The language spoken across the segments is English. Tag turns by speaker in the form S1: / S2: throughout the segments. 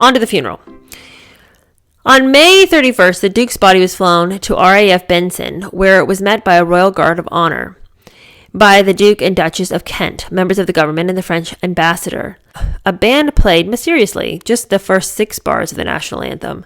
S1: On to the funeral. On May 31st, the Duke's body was flown to RAF Benson, where it was met by a Royal Guard of Honor by the Duke and Duchess of Kent, members of the government, and the French ambassador. A band played, mysteriously, just the first 6 bars of the national anthem.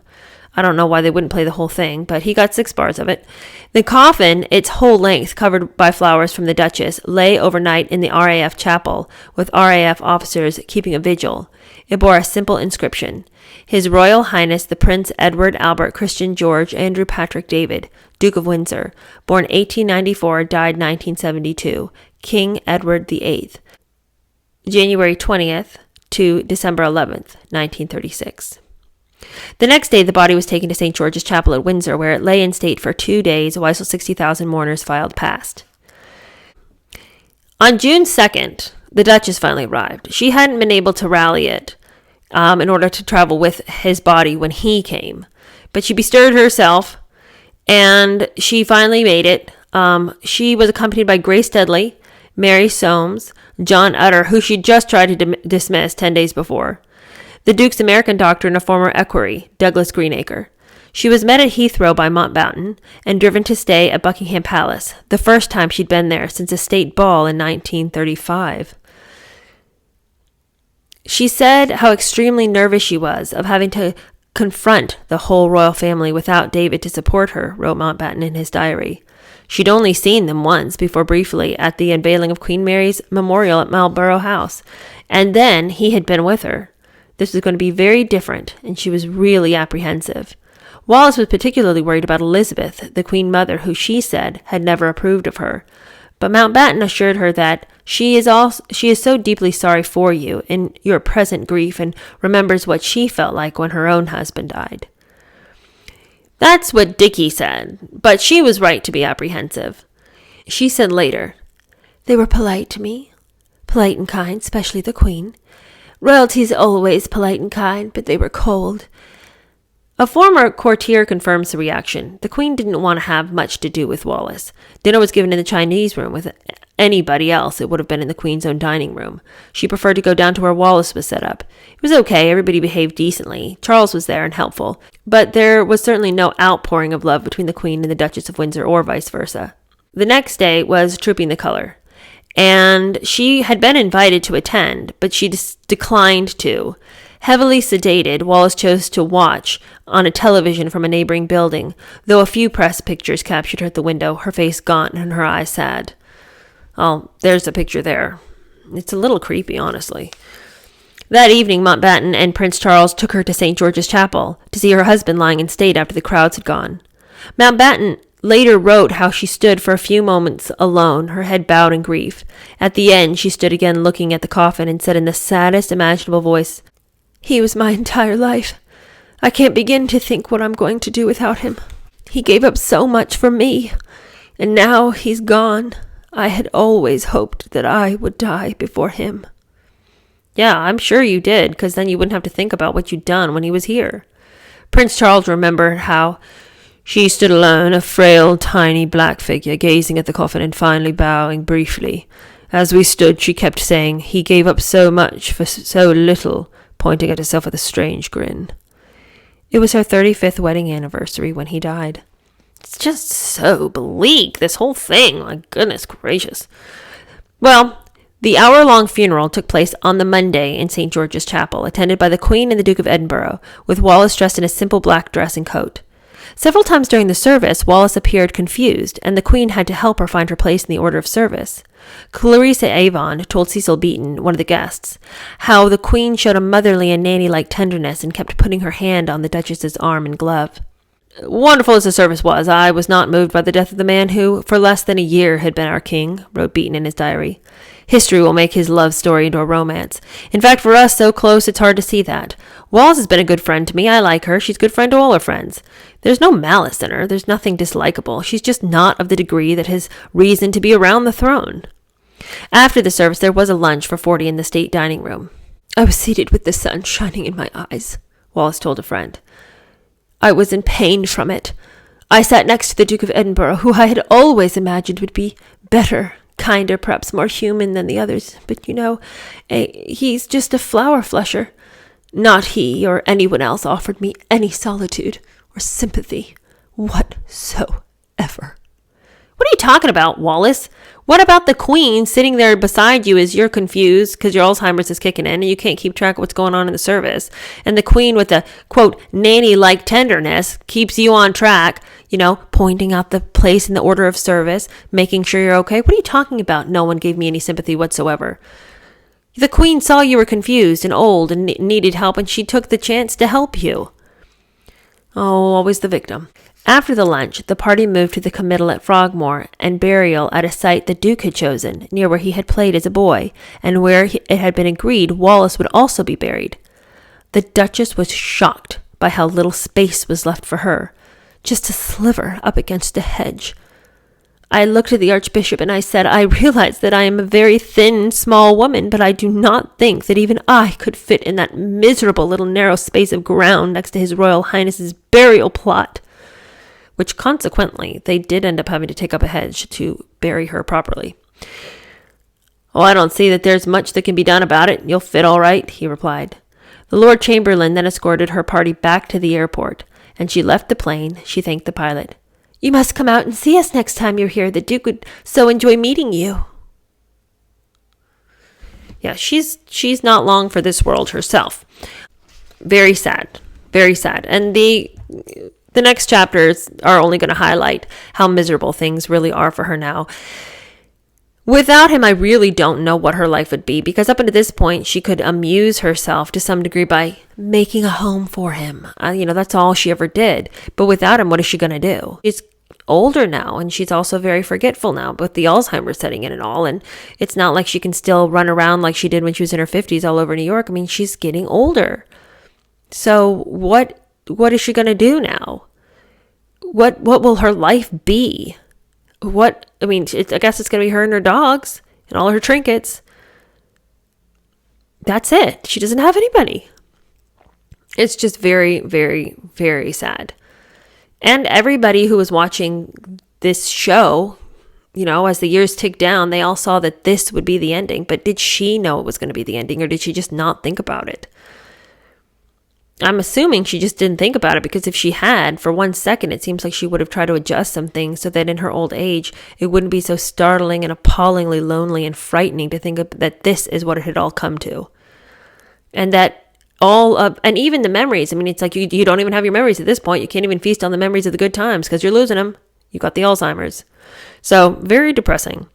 S1: I don't know why they wouldn't play the whole thing, but he got 6 bars of it. The coffin, its whole length, covered by flowers from the Duchess, lay overnight in the RAF chapel, with RAF officers keeping a vigil. It bore a simple inscription: His Royal Highness the Prince Edward Albert Christian George Andrew Patrick David, Duke of Windsor, born 1894, died 1972, King Edward VIII, January 20th to December 11th, 1936. The next day, the body was taken to St. George's Chapel at Windsor, where it lay in state for 2 days, while 60,000 mourners filed past. On June 2nd, the Duchess finally arrived. She hadn't been able to rally it in order to travel with his body when he came, but she bestirred herself, and she finally made it. She was accompanied by Grace Dudley, Mary Soames, John Utter, who she just tried to dismiss 10 days before, the Duke's American doctor and a former equerry, Douglas Greenacre. She was met at Heathrow by Mountbatten and driven to stay at Buckingham Palace, the first time she'd been there since a state ball in 1935. She said how extremely nervous she was of having to confront the whole royal family without David to support her, wrote Mountbatten in his diary. She'd only seen them once before, briefly at the unveiling of Queen Mary's memorial at Marlborough House, and then he had been with her. This was going to be very different, and she was really apprehensive. Wallis was particularly worried about Elizabeth, the Queen Mother, who she said had never approved of her. But Mountbatten assured her that she is so deeply sorry for you in your present grief and remembers what she felt like when her own husband died. That's what Dickie said, but she was right to be apprehensive. She said later, "They were polite to me, polite and kind, especially the Queen. Royalty's always polite and kind, but they were cold." A former courtier confirms the reaction. The Queen didn't want to have much to do with Wallis. Dinner was given in the Chinese room. With anybody else, it would have been in the Queen's own dining room. She preferred to go down to where Wallis was set up. It was okay. Everybody behaved decently. Charles was there and helpful. But there was certainly no outpouring of love between the Queen and the Duchess of Windsor, or vice versa. The next day was Trooping the Colour, and she had been invited to attend, but she declined to. Heavily sedated, Wallis chose to watch on a television from a neighboring building, though a few press pictures captured her at the window, her face gaunt and her eyes sad. Oh, there's a picture there. It's a little creepy, honestly. That evening, Mountbatten and Prince Charles took her to St. George's Chapel to see her husband lying in state after the crowds had gone. Mountbatten later wrote how she stood for a few moments alone, her head bowed in grief. At the end, she stood again looking at the coffin and said in the saddest imaginable voice, "He was my entire life. I can't begin to think what I'm going to do without him. He gave up so much for me, and now he's gone. I had always hoped that I would die before him." Yeah, I'm sure you did, because then you wouldn't have to think about what you'd done when he was here. Prince Charles remembered how she stood alone, a frail, tiny black figure, gazing at the coffin and finally bowing briefly. As we stood, she kept saying, "He gave up so much for so little," pointing at herself with a strange grin. It was her 35th wedding anniversary when he died. It's just so bleak, this whole thing. My goodness gracious. Well, the hour-long funeral took place on the Monday in St. George's Chapel, attended by the Queen and the Duke of Edinburgh, with Wallis dressed in a simple black dress and coat. Several times during the service, Wallis appeared confused, and the Queen had to help her find her place in the order of service. Clarissa Avon told Cecil Beaton, one of the guests, how the Queen showed a motherly and nanny-like tenderness and kept putting her hand on the Duchess's arm and glove. "Wonderful as the service was, I was not moved by the death of the man who, for less than a year, had been our king," wrote Beaton in his diary. "History will make his love story into a romance. In fact, for us so close, it's hard to see that. Wallis has been a good friend to me. I like her. She's a good friend to all her friends. There's no malice in her. There's nothing dislikable. She's just not of the degree that has reason to be around the throne." After the service, there was a lunch for 40 in the state dining room. "I was seated with the sun shining in my eyes," Wallis told a friend. "I was in pain from it. I sat next to the Duke of Edinburgh, who I had always imagined would be better, kinder, perhaps more human than the others. But, he's just a flower flusher. Not he or anyone else offered me any solitude or sympathy whatsoever. What are you talking about, Wallace? What about the Queen sitting there beside you as you're confused because your Alzheimer's is kicking in and you can't keep track of what's going on in the service? And the Queen with a, quote, nanny-like tenderness keeps you on track, pointing out the place in the order of service, making sure you're okay. What are you talking about? No one gave me any sympathy whatsoever. The Queen saw you were confused and old and needed help, and she took the chance to help you. Oh, always the victim. After the lunch, the party moved to the committal at Frogmore and burial at a site the Duke had chosen, near where he had played as a boy, and where it had been agreed Wallace would also be buried. The Duchess was shocked by how little space was left for her, just a sliver up against a hedge. I looked at the Archbishop and I said, I realize that I am a very thin, small woman, but I do not think that even I could fit in that miserable little narrow space of ground next to His Royal Highness's burial plot. Which consequently, they did end up having to take up a hedge to bury her properly. Oh, I don't see that there's much that can be done about it. You'll fit all right, he replied. The Lord Chamberlain then escorted her party back to the airport, and she left the plane. She thanked the pilot. You must come out and see us next time you're here. The Duke would so enjoy meeting you. Yeah, she's not long for this world herself. Very sad. Very sad. And the next chapters are only going to highlight how miserable things really are for her now. Without him, I really don't know what her life would be, because up until this point, she could amuse herself to some degree by making a home for him. That's all she ever did. But without him, what is she going to do? She's older now, and she's also very forgetful now, with the Alzheimer's setting in and all. And it's not like she can still run around like she did when she was in her 50s all over New York. I mean, she's getting older. So what is she going to do now? What will her life be? I guess it's going to be her and her dogs and all her trinkets. That's it. She doesn't have anybody. It's just very, very, very sad. And everybody who was watching this show, as the years ticked down, they all saw that this would be the ending. But did she know it was going to be the ending, or did she just not think about it? I'm assuming she just didn't think about it, because if she had, for 1 second, it seems like she would have tried to adjust some things so that in her old age, it wouldn't be so startling and appallingly lonely and frightening to think that this is what it had all come to. And that and even the memories, it's like you don't even have your memories at this point. You can't even feast on the memories of the good times because you're losing them. You got the Alzheimer's. So very depressing.